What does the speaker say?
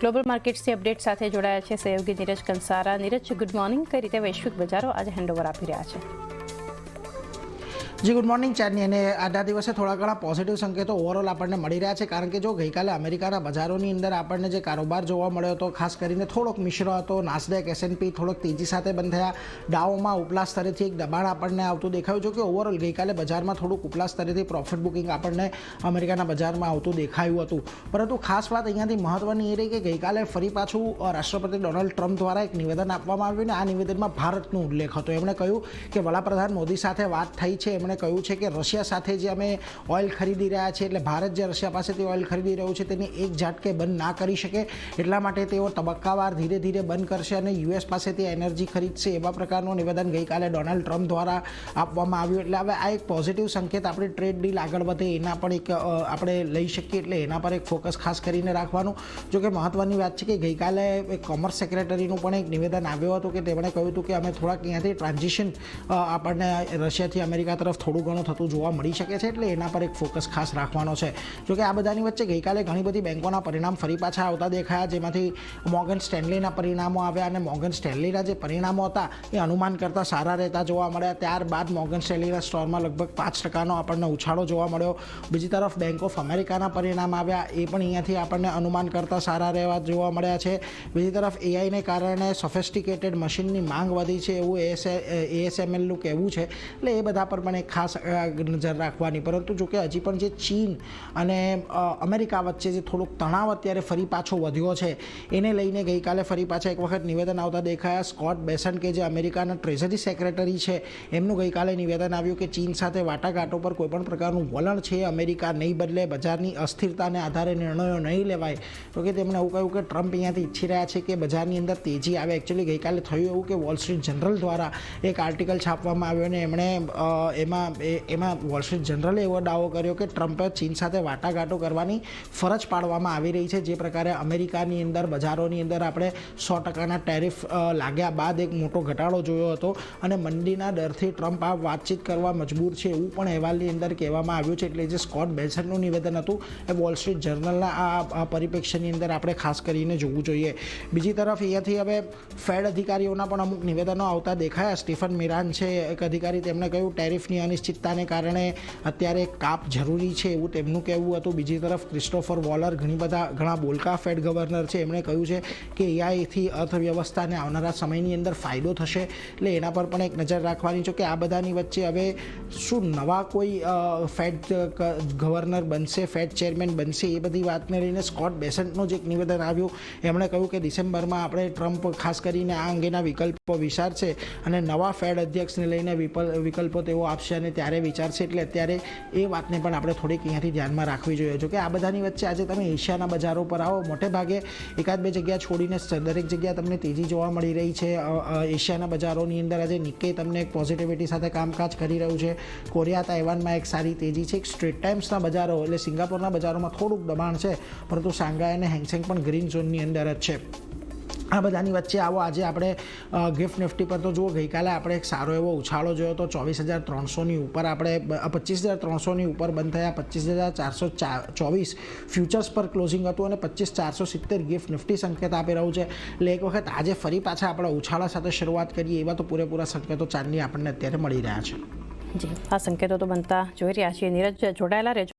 Global માર્કેટ્સથી update સાથે જોડાયા છે સહયોગી નીરજ કંસારા। Niraj, good morning. કઈ રીતે વૈશ્વિક બજારો આજે હેન્ડઓવર આપી રહ્યા છે? જી ગુડ મોર્નિંગ ચાંદની। અને આજના દિવસે થોડા ઘણા પોઝિટિવ સંકેતો ઓવરઓલ આપણને મળી રહ્યા છે, કારણ કે જો ગઈકાલે અમેરિકાના બજારોની અંદર આપણને જે કારોબાર જોવા મળ્યો હતો, ખાસ કરીને થોડોક મિશ્ર હતો। નાસ્ડેક S&P થોડોક તેજી સાથે બંધ થયા। ડાઉમાં ઉપલા સ્તરેથી એક દબાણ આપણને આવતું દેખાયું। જો કે ઓવરઓલ ગઈકાલે બજારમાં થોડુંક ઉપલા સ્તરેથી પ્રોફિટ બુકિંગ આપણને અમેરિકાના બજારમાં આવતું દેખાયું હતું। પરંતુ ખાસ વાત અહીંયાથી મહત્વની એ રહી કે ગઈકાલે ફરી પાછું રાષ્ટ્રપતિ ડોનાલ્ડ ટ્રમ્પ દ્વારા એક નિવેદન આપવામાં આવ્યું અને આ નિવેદનમાં ભારતનો ઉલ્લેખ હતો। એમણે કહ્યું કે વડાપ્રધાન મોદી સાથે વાત થઈ છે। એમણે કહ્યું છે કે રશિયા સાથે જે અમે ઓઇલ ખરીદી રહ્યા છીએ, એટલે ભારત જે રશિયા પાસેથી ઓઇલ ખરીદી રહ્યું છે તેને એક ઝાટકે બંધ ના કરી શકે, એટલા માટે તેઓ તબક્કાવાર ધીરે ધીરે બંધ કરશે અને યુએસ પાસેથી એનર્જી ખરીદશે, એવા પ્રકારનું નિવેદન ગઈકાલે ડોનાલ્ડ ટ્રમ્પ દ્વારા આપવામાં આવ્યું। એટલે હવે આ એક પોઝિટિવ સંકેત આપણી ટ્રેડ ડીલ આગળ વધે એના પણ એક આપણે લઈ શકીએ, એટલે એના પર એક ફોકસ ખાસ કરીને રાખવાનું। જો કે મહત્વની વાત છે કે ગઈકાલે એક કોમર્સ સેક્રેટરીનું પણ એક નિવેદન આવ્યું હતું કે તેમણે કહ્યું હતું કે અમે થોડાક અહીંયાથી ટ્રાન્ઝિશન આપણને રશિયાથી અમેરિકા તરફ થોડું ઘણું થતું જોવા મળી શકે છે, એટલે એના પર એક ફોકસ ખાસ રાખવાનો છે। જોકે આ બધાની વચ્ચે ગઈકાલે ઘણી બધી બેંકોના પરિણામ ફરી પાછા આવતા દેખાયા, જેમાંથી મોર્ગન સ્ટેનલીના પરિણામો આવ્યા અને મોર્ગન સ્ટેનલીના જે પરિણામો હતા એ અનુમાન કરતાં સારા રહેતા જોવા મળ્યા। ત્યારબાદ મોર્ગન સ્ટેનલીના સ્ટોરમાં લગભગ 5% આપણને ઉછાળો જોવા મળ્યો। બીજી તરફ બેંક ઓફ અમેરિકાના પરિણામ આવ્યા, એ પણ અહીંયાથી આપણને અનુમાન કરતાં સારા રહેવા જોવા મળ્યા છે। બીજી તરફ એઆઈને કારણે સોફિસ્ટિકેટેડ મશીનની માંગ વધી છે એવું ASMLનું કહેવું છે, એટલે એ બધા પર પણ એક ખાસ નજર રાખવાની। પરંતુ જો કે હજી પણ જે ચીન અને અમેરિકા વચ્ચે જે થોડોક તણાવ અત્યારે ફરી પાછો વધ્યો છે, એને લઈને ગઈકાલે ફરી પાછા એક વખત નિવેદન આવતા દેખાયા। સ્કોટ બેસન્ટ કે જે અમેરિકાના ટ્રેઝરી સેક્રેટરી છે, એમનું ગઈકાલે નિવેદન આવ્યું કે ચીન સાથે વાટાઘાટો પર કોઈપણ પ્રકારનું વલણ છે અમેરિકા નહીં બદલે, બજારની અસ્થિરતાને આધારે નિર્ણયો નહીં લેવાય। તો કે તેમણે એવું કહ્યું કે ટ્રમ્પ અહીંયાથી ઈચ્છી રહ્યા છે કે બજારની અંદર તેજી આવે। એકચ્યુઅલી ગઈકાલે થયું એવું કે વોલ સ્ટ્રીટ જનરલ દ્વારા એક આર્ટિકલ છાપવામાં આવ્યો અને એમણે એમાં વોલ સ્ટ્રીટ જનરલે એવો દાવો કર્યો કે ટ્રમ્પે ચીન સાથે વાટાઘાટો કરવાની ફરજ પાડવામાં આવી રહી છે। જે પ્રકારે અમેરિકાની અંદર બજારોની અંદર આપણે 100%ના ટેરિફ લાગ્યા બાદ એક મોટો ઘટાડો જોયો હતો અને મંદીના ડરથી ટ્રમ્પ આ વાતચીત કરવા મજબૂર છે, એવું પણ અહેવાલની અંદર કહેવામાં આવ્યું છે। એટલે જે સ્કોટ બેસન્ટનું નિવેદન હતું એ વોલ સ્ટ્રીટ જર્નલના આ પરિપ્રેક્ષ્યની અંદર આપણે ખાસ કરીને જોવું જોઈએ। બીજી તરફ અહીંયાથી હવે ફેડ અધિકારીઓના પણ અમુક નિવેદનો આવતા દેખાયા। સ્ટીફન મિરાન છે એક અધિકારી, તેમણે કહ્યું ટેરિફની અનિશ્ચિતતાને કારણે અત્યારે કાપ જરૂરી છે એવું તેમનું કહેવું હતું। બીજી તરફ ક્રિસ્ટોફર વોલર ઘણા બોલકા ફેડ ગવર્નર છે, એમણે કહ્યું છે કે એઆઈથી અર્થવ્યવસ્થાને આવનારા સમયની અંદર ફાયદો થશે, એટલે એના પર પણ એક નજર રાખવાની છે કે આ બધાની વચ્ચે હવે શું નવા કોઈ ફેડ ગવર્નર બનશે, ફેડ ચેરમેન બનશે, એ બધી વાતને લઈને સ્કોટ બેસન્ટનું જ એક નિવેદન આવ્યું। એમણે કહ્યું કે ડિસેમ્બરમાં આપણે ટ્રમ્પ ખાસ કરીને આ અંગેના વિકલ્પો વિચારશે અને નવા ફેડ અધ્યક્ષને લઈને વિકલ્પો તેઓ આપશે અને ત્યારે વિચારશે, એટલે અત્યારે એ વાતને પણ આપણે થોડીક અહીંયાથી ધ્યાનમાં રાખવી જોઈએ। જો કે આ બધાની વચ્ચે આજે તમે એશિયાના બજારો પર આવો, મોટે ભાગે એકાદ બે જગ્યા છોડીને દરેક જગ્યા તમને તેજી જોવા મળી રહી છે। એશિયાના બજારોની અંદર આજે નિક્કેઈ તમને એક પોઝિટિવિટી સાથે કામકાજ કરી રહ્યું છે। કોરિયા તાઇવાનમાં એક સારી તેજી છે। સ્ટ્રેટ ટાઈમ્સના બજારો એટલે સિંગાપોરના બજારોમાં થોડુંક દબાણ છે, પરંતુ શાંઘાઈ અને હેંગસેંગ પણ ગ્રીન ઝોનની અંદર જ છે। આ બધાની વચ્ચે આવો આજે આપણે ગિફ્ટ નિફ્ટી પર તો જુઓ ગઈકાલે આપણે એક સારો એવો ઉછાળો જોયો તો 24,300ની ઉપર આપણે 25,300ની ઉપર બંધ થયા। 25,424 ફ્યુચર્સ પર ક્લોઝિંગ હતું અને 25,470 ગિફ્ટ નિફ્ટી સંકેત આપી રહ્યું છે। એટલે એક વખત આજે ફરી પાછા આપણે ઉછાળા સાથે શરૂઆત કરીએ એવા તો પૂરેપૂરા સંકેતો ચાંદની આપણને અત્યારે મળી રહ્યા છે। જી, આ સંકેતો તો બનતા જોઈ રહ્યા છીએ। નીરજ, જોડાયેલા રહેજો।